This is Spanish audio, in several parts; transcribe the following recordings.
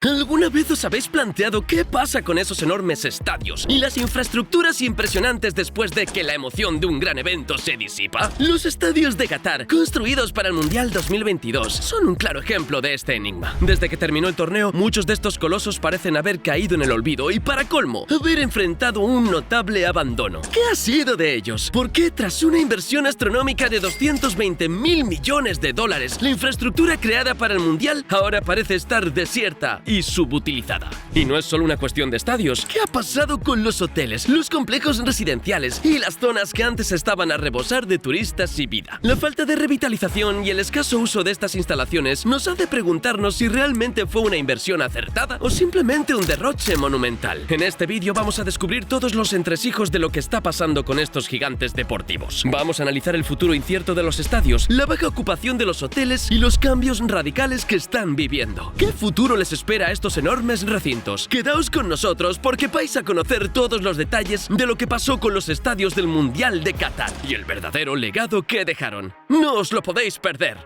¿Alguna vez os habéis planteado qué pasa con esos enormes estadios y las infraestructuras impresionantes después de que la emoción de un gran evento se disipa? Los estadios de Qatar, construidos para el Mundial 2022, son un claro ejemplo de este enigma. Desde que terminó el torneo, muchos de estos colosos parecen haber caído en el olvido y, para colmo, haber enfrentado un notable abandono. ¿Qué ha sido de ellos? ¿Por qué, tras una inversión astronómica de 220.000 millones de dólares, la infraestructura creada para el Mundial ahora parece estar desierta y subutilizada? Y no es solo una cuestión de estadios. ¿Qué ha pasado con los hoteles, los complejos residenciales y las zonas que antes estaban a rebosar de turistas y vida? La falta de revitalización y el escaso uso de estas instalaciones nos hace preguntarnos si realmente fue una inversión acertada o simplemente un derroche monumental. En este vídeo vamos a descubrir todos los entresijos de lo que está pasando con estos gigantes deportivos. Vamos a analizar el futuro incierto de los estadios, la baja ocupación de los hoteles y los cambios radicales que están viviendo. ¿Qué futuro les espera a estos enormes recintos? Quedaos con nosotros porque vais a conocer todos los detalles de lo que pasó con los estadios del Mundial de Qatar y el verdadero legado que dejaron. ¡No os lo podéis perder!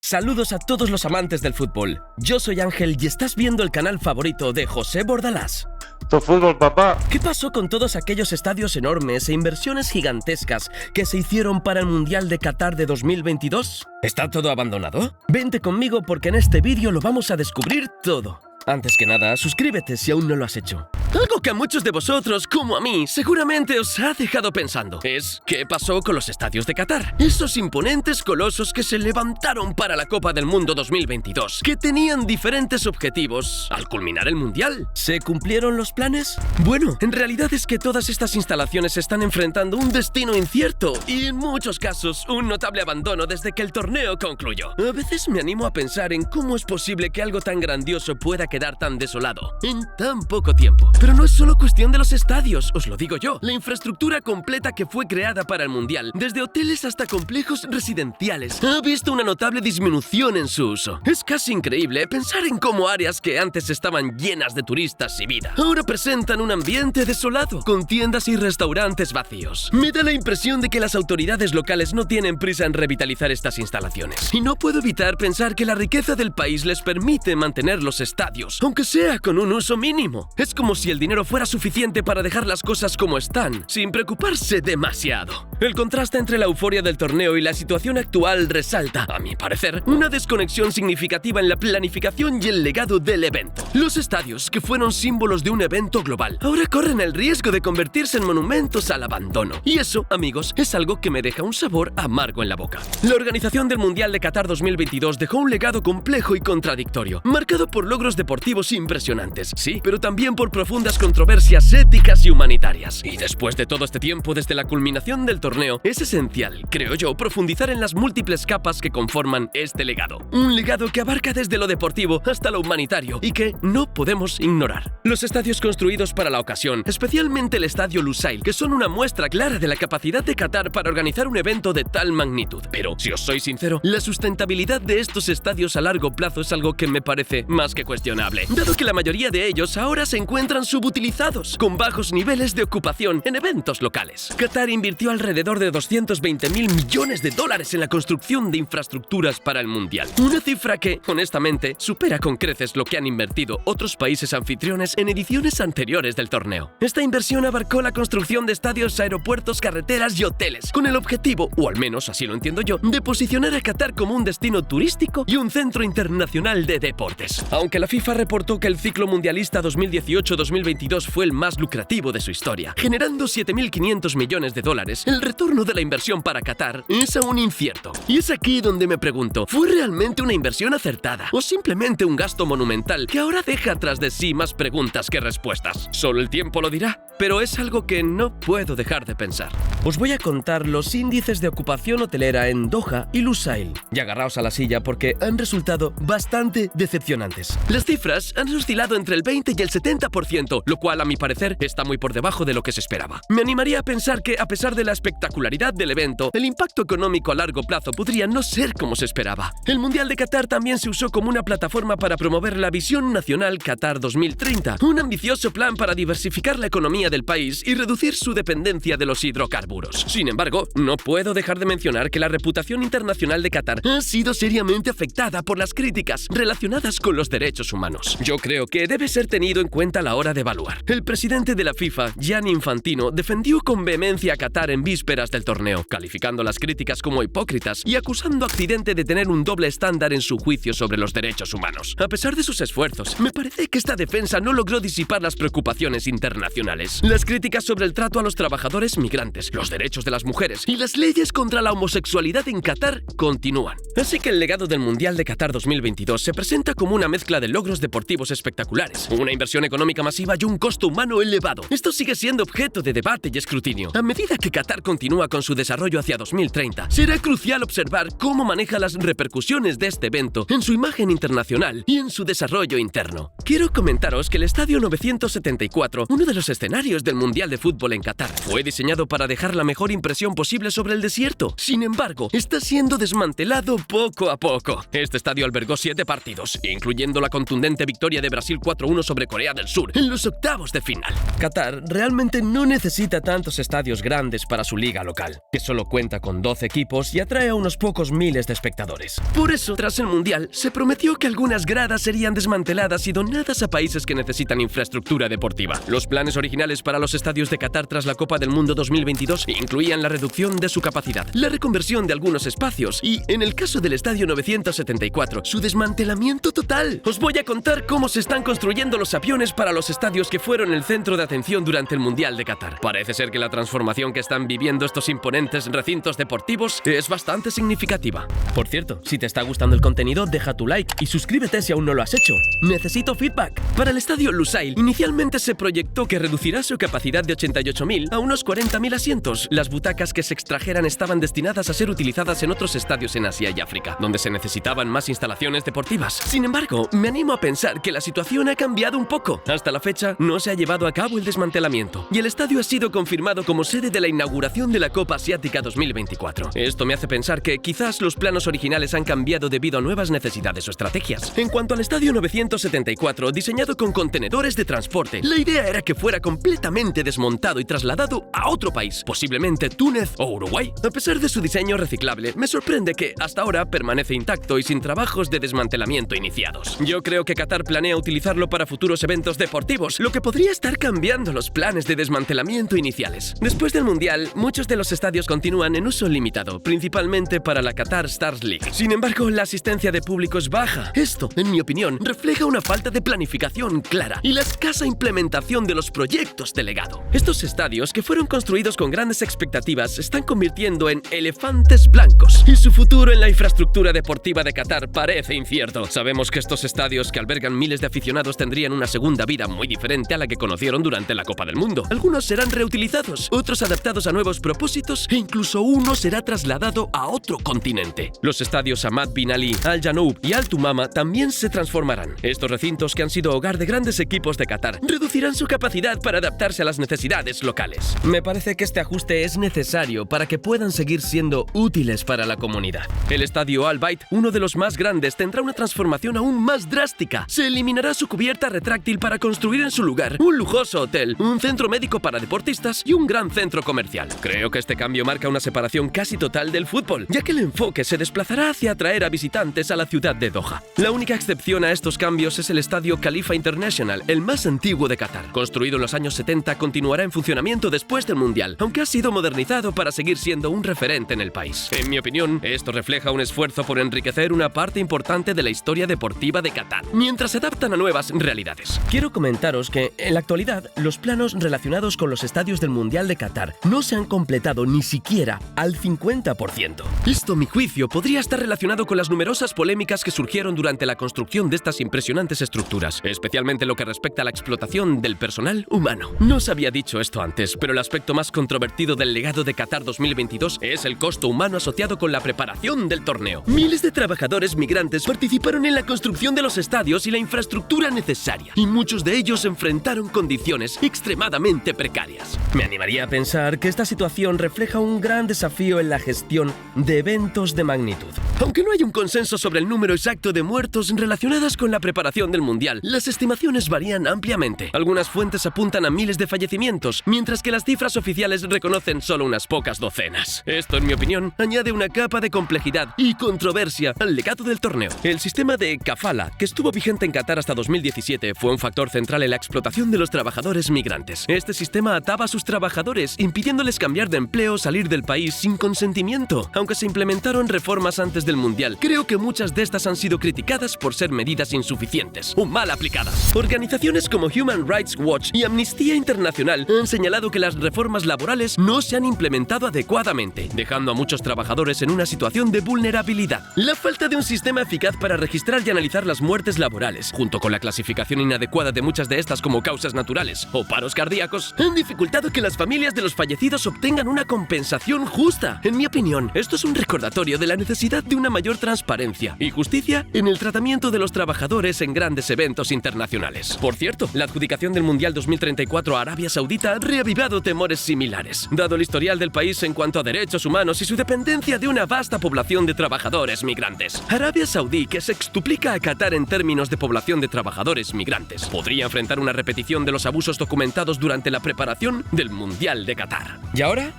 Saludos a todos los amantes del fútbol. Yo soy Ángel y estás viendo el canal favorito de José Bordalás. ¡Tu fútbol, papá! ¿Qué pasó con todos aquellos estadios enormes e inversiones gigantescas que se hicieron para el Mundial de Qatar de 2022? ¿Está todo abandonado? Vente conmigo porque en este vídeo lo vamos a descubrir todo. Antes que nada, suscríbete si aún no lo has hecho. Algo que a muchos de vosotros, como a mí, seguramente os ha dejado pensando es ¿qué pasó con los estadios de Qatar? Esos imponentes colosos que se levantaron para la Copa del Mundo 2022, que tenían diferentes objetivos al culminar el Mundial. ¿Se cumplieron los planes? Bueno, en realidad es que todas estas instalaciones están enfrentando un destino incierto y, en muchos casos, un notable abandono desde que el torneo concluyó. A veces me animo a pensar en cómo es posible que algo tan grandioso pueda quedar tan desolado en tan poco tiempo. Pero no es solo cuestión de los estadios, os lo digo yo. La infraestructura completa que fue creada para el Mundial, desde hoteles hasta complejos residenciales, ha visto una notable disminución en su uso. Es casi increíble pensar en cómo áreas que antes estaban llenas de turistas y vida, ahora presentan un ambiente desolado, con tiendas y restaurantes vacíos. Me da la impresión de que las autoridades locales no tienen prisa en revitalizar estas instalaciones. Y no puedo evitar pensar que la riqueza del país les permite mantener los estadios, aunque sea con un uso mínimo. Es como si el dinero fuera suficiente para dejar las cosas como están, sin preocuparse demasiado. El contraste entre la euforia del torneo y la situación actual resalta, a mi parecer, una desconexión significativa en la planificación y el legado del evento. Los estadios, que fueron símbolos de un evento global, ahora corren el riesgo de convertirse en monumentos al abandono. Y eso, amigos, es algo que me deja un sabor amargo en la boca. La organización del Mundial de Qatar 2022 dejó un legado complejo y contradictorio, marcado por logros deportivos impresionantes, sí, pero también por profundas controversias éticas y humanitarias. Y después de todo este tiempo, desde la culminación del torneo, es esencial, creo yo, profundizar en las múltiples capas que conforman este legado. Un legado que abarca desde lo deportivo hasta lo humanitario y que no podemos ignorar. Los estadios construidos para la ocasión, especialmente el estadio Lusail, que son una muestra clara de la capacidad de Qatar para organizar un evento de tal magnitud. Pero, si os soy sincero, la sustentabilidad de estos estadios a largo plazo es algo que me parece más que cuestionable, dado que la mayoría de ellos ahora se encuentran subutilizados, con bajos niveles de ocupación en eventos locales. Qatar invirtió alrededor de 220.000 millones de dólares en la construcción de infraestructuras para el Mundial. Una cifra que, honestamente, supera con creces lo que han invertido otros países anfitriones en ediciones anteriores del torneo. Esta inversión abarcó la construcción de estadios, aeropuertos, carreteras y hoteles, con el objetivo, o al menos así lo entiendo yo, de posicionar a Qatar como un destino turístico y un centro internacional de deportes. Aunque la FIFA reportó que el ciclo mundialista 2018-2022 fue el más lucrativo de su historia, generando 7.500 millones de dólares, el retorno de la inversión para Qatar es aún incierto. Y es aquí donde me pregunto, ¿fue realmente una inversión acertada o simplemente un gasto monumental que ahora deja tras de sí más preguntas que respuestas? Solo el tiempo lo dirá, pero es algo que no puedo dejar de pensar. Os voy a contar los índices de ocupación hotelera en Doha y Lusail. Y agarraos a la silla porque han resultado bastante decepcionantes. Las cifras han oscilado entre el 20 y el 70%, lo cual a mi parecer está muy por debajo de lo que se esperaba. Me animaría a pensar que, a pesar de la expectativa espectacularidad del evento, el impacto económico a largo plazo podría no ser como se esperaba. El Mundial de Qatar también se usó como una plataforma para promover la Visión Nacional Qatar 2030, un ambicioso plan para diversificar la economía del país y reducir su dependencia de los hidrocarburos. Sin embargo, no puedo dejar de mencionar que la reputación internacional de Qatar ha sido seriamente afectada por las críticas relacionadas con los derechos humanos. Yo creo que debe ser tenido en cuenta a la hora de evaluar. El presidente de la FIFA, Gianni Infantino, defendió con vehemencia a Qatar en vísperas del torneo, calificando las críticas como hipócritas y acusando a Occidente de tener un doble estándar en su juicio sobre los derechos humanos. A pesar de sus esfuerzos, me parece que esta defensa no logró disipar las preocupaciones internacionales. Las críticas sobre el trato a los trabajadores migrantes, los derechos de las mujeres y las leyes contra la homosexualidad en Qatar continúan. Así que el legado del Mundial de Qatar 2022 se presenta como una mezcla de logros deportivos espectaculares, una inversión económica masiva y un costo humano elevado. Esto sigue siendo objeto de debate y escrutinio. A medida que Qatar continúa con su desarrollo hacia 2030, será crucial observar cómo maneja las repercusiones de este evento en su imagen internacional y en su desarrollo interno. Quiero comentaros que el Estadio 974, uno de los escenarios del Mundial de Fútbol en Qatar, fue diseñado para dejar la mejor impresión posible sobre el desierto. Sin embargo, está siendo desmantelado poco a poco. Este estadio albergó 7 partidos, incluyendo la contundente victoria de Brasil 4-1 sobre Corea del Sur en los octavos de final. Qatar realmente no necesita tantos estadios grandes para su liga local, que solo cuenta con 12 equipos y atrae a unos pocos miles de espectadores. Por eso, tras el Mundial, se prometió que algunas gradas serían desmanteladas y donadas a países que necesitan infraestructura deportiva. Los planes originales para los estadios de Qatar tras la Copa del Mundo 2022 incluían la reducción de su capacidad, la reconversión de algunos espacios y, en el caso del Estadio 974, su desmantelamiento total. Os voy a contar cómo se están construyendo los aviones para los estadios que fueron el centro de atención durante el Mundial de Qatar. Parece ser que la transformación que están viviendo estos imponentes recintos deportivos es bastante significativa. Por cierto, si te está gustando el contenido, deja tu like y suscríbete si aún no lo has hecho. Necesito feedback. Para el estadio Lusail, inicialmente se proyectó que reducirá su capacidad de 88.000 a unos 40.000 asientos. Las butacas que se extrajeran estaban destinadas a ser utilizadas en otros estadios en Asia y África, donde se necesitaban más instalaciones deportivas. Sin embargo, me animo a pensar que la situación ha cambiado un poco. Hasta la fecha, no se ha llevado a cabo el desmantelamiento, y el estadio ha sido confirmado como sede de la inauguración de la Copa Asiática 2024. Esto me hace pensar que quizás los planos originales han cambiado debido a nuevas necesidades o estrategias. En cuanto al Estadio 974, diseñado con contenedores de transporte, la idea era que fuera completamente desmontado y trasladado a otro país, posiblemente Túnez o Uruguay. A pesar de su diseño reciclable, me sorprende que, hasta ahora, permanece intacto y sin trabajos de desmantelamiento iniciados. Yo creo que Qatar planea utilizarlo para futuros eventos deportivos, lo que podría estar cambiando los planes de desmantelamiento iniciales. Después del Mundial, muchos de los estadios continúan en uso limitado, principalmente para la Qatar Stars League. Sin embargo, la asistencia de público es baja. Esto, en mi opinión, refleja una falta de planificación clara y la escasa implementación de los proyectos de legado. Estos estadios, que fueron construidos con grandes expectativas, se están convirtiendo en elefantes blancos, y su futuro en la infraestructura deportiva de Qatar parece incierto. Sabemos que estos estadios, que albergan miles de aficionados, tendrían una segunda vida muy diferente a la que conocieron durante la Copa del Mundo. Algunos serán reutilizados, otros adaptados a nuevos propósitos e incluso uno será trasladado a otro continente. Los estadios Hamad Bin Ali, Al Janoub y Al Tumama también se transformarán. Estos recintos, que han sido hogar de grandes equipos de Qatar, reducirán su capacidad para adaptarse a las necesidades locales. Me parece que este ajuste es necesario para que puedan seguir siendo útiles para la comunidad. El estadio Al Bayt, uno de los más grandes, tendrá una transformación aún más drástica. Se eliminará su cubierta retráctil para construir en su lugar un lujoso hotel, un centro médico para deportistas y un gran centro comercial. Creo que este cambio marca una separación casi total del fútbol, ya que el enfoque se desplazará hacia atraer a visitantes a la ciudad de Doha. La única excepción a estos cambios es el estadio Khalifa International, el más antiguo de Qatar. Construido en los años 70, continuará en funcionamiento después del Mundial, aunque ha sido modernizado para seguir siendo un referente en el país. En mi opinión, esto refleja un esfuerzo por enriquecer una parte importante de la historia deportiva de Qatar, mientras se adaptan a nuevas realidades. Quiero comentaros que, en la actualidad, los planos relacionados con los estadios del Mundial de Qatar no se han completado ni siquiera al 50%. Esto, a mi juicio, podría estar relacionado con las numerosas polémicas que surgieron durante la construcción de estas impresionantes estructuras, especialmente lo que respecta a la explotación del personal humano. No os había dicho esto antes, pero el aspecto más controvertido del legado de Qatar 2022 es el costo humano asociado con la preparación del torneo. Miles de trabajadores migrantes participaron en la construcción de los estadios y la infraestructura necesaria, y muchos de ellos enfrentaron condiciones extremadamente precarias. Me animaría a pensar que esta situación situación refleja un gran desafío en la gestión de eventos de magnitud. Aunque no hay un consenso sobre el número exacto de muertos relacionados con la preparación del Mundial, las estimaciones varían ampliamente. Algunas fuentes apuntan a miles de fallecimientos, mientras que las cifras oficiales reconocen solo unas pocas docenas. Esto, en mi opinión, añade una capa de complejidad y controversia al legado del torneo. El sistema de kafala, que estuvo vigente en Qatar hasta 2017, fue un factor central en la explotación de los trabajadores migrantes. Este sistema ataba a sus trabajadores, impidiéndoles cambiar de empleo o salir del país sin consentimiento. Aunque se implementaron reformas antes del Mundial, creo que muchas de estas han sido criticadas por ser medidas insuficientes o mal aplicadas. Organizaciones como Human Rights Watch y Amnistía Internacional han señalado que las reformas laborales no se han implementado adecuadamente, dejando a muchos trabajadores en una situación de vulnerabilidad. La falta de un sistema eficaz para registrar y analizar las muertes laborales, junto con la clasificación inadecuada de muchas de estas como causas naturales o paros cardíacos, han dificultado que las familias de los fallecidos obtengan una compensación justa. En mi opinión, esto es un recordatorio de la necesidad de una mayor transparencia y justicia en el tratamiento de los trabajadores en grandes eventos internacionales. Por cierto, la adjudicación del Mundial 2034 a Arabia Saudita ha reavivado temores similares, dado el historial del país en cuanto a derechos humanos y su dependencia de una vasta población de trabajadores migrantes. Arabia Saudí, que sextuplica a Qatar en términos de población de trabajadores migrantes, podría enfrentar una repetición de los abusos documentados durante la preparación del Mundial de Qatar. Y ahora,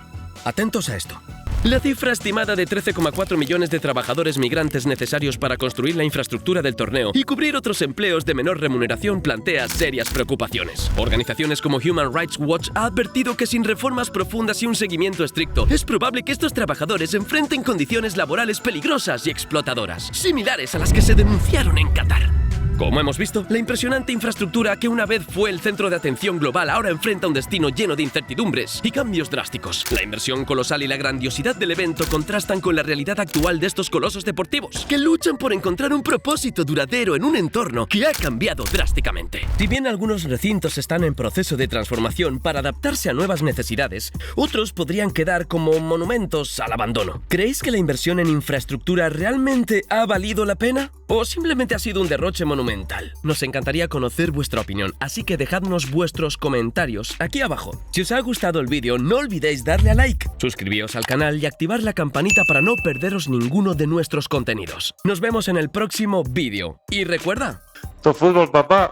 atentos a esto. La cifra estimada de 13,4 millones de trabajadores migrantes necesarios para construir la infraestructura del torneo y cubrir otros empleos de menor remuneración plantea serias preocupaciones. Organizaciones como Human Rights Watch ha advertido que sin reformas profundas y un seguimiento estricto, es probable que estos trabajadores enfrenten condiciones laborales peligrosas y explotadoras, similares a las que se denunciaron en Qatar. Como hemos visto, la impresionante infraestructura que una vez fue el centro de atención global ahora enfrenta un destino lleno de incertidumbres y cambios drásticos. La inversión colosal y la grandiosidad del evento contrastan con la realidad actual de estos colosos deportivos, que luchan por encontrar un propósito duradero en un entorno que ha cambiado drásticamente. Si bien algunos recintos están en proceso de transformación para adaptarse a nuevas necesidades, otros podrían quedar como monumentos al abandono. ¿Creéis que la inversión en infraestructura realmente ha valido la pena? ¿O simplemente ha sido un derroche monumental? Nos encantaría conocer vuestra opinión, así que dejadnos vuestros comentarios aquí abajo. Si os ha gustado el vídeo, no olvidéis darle a like, suscribíos al canal y activar la campanita para no perderos ninguno de nuestros contenidos. Nos vemos en el próximo vídeo. Y recuerda... ¡Esto es fútbol, papá!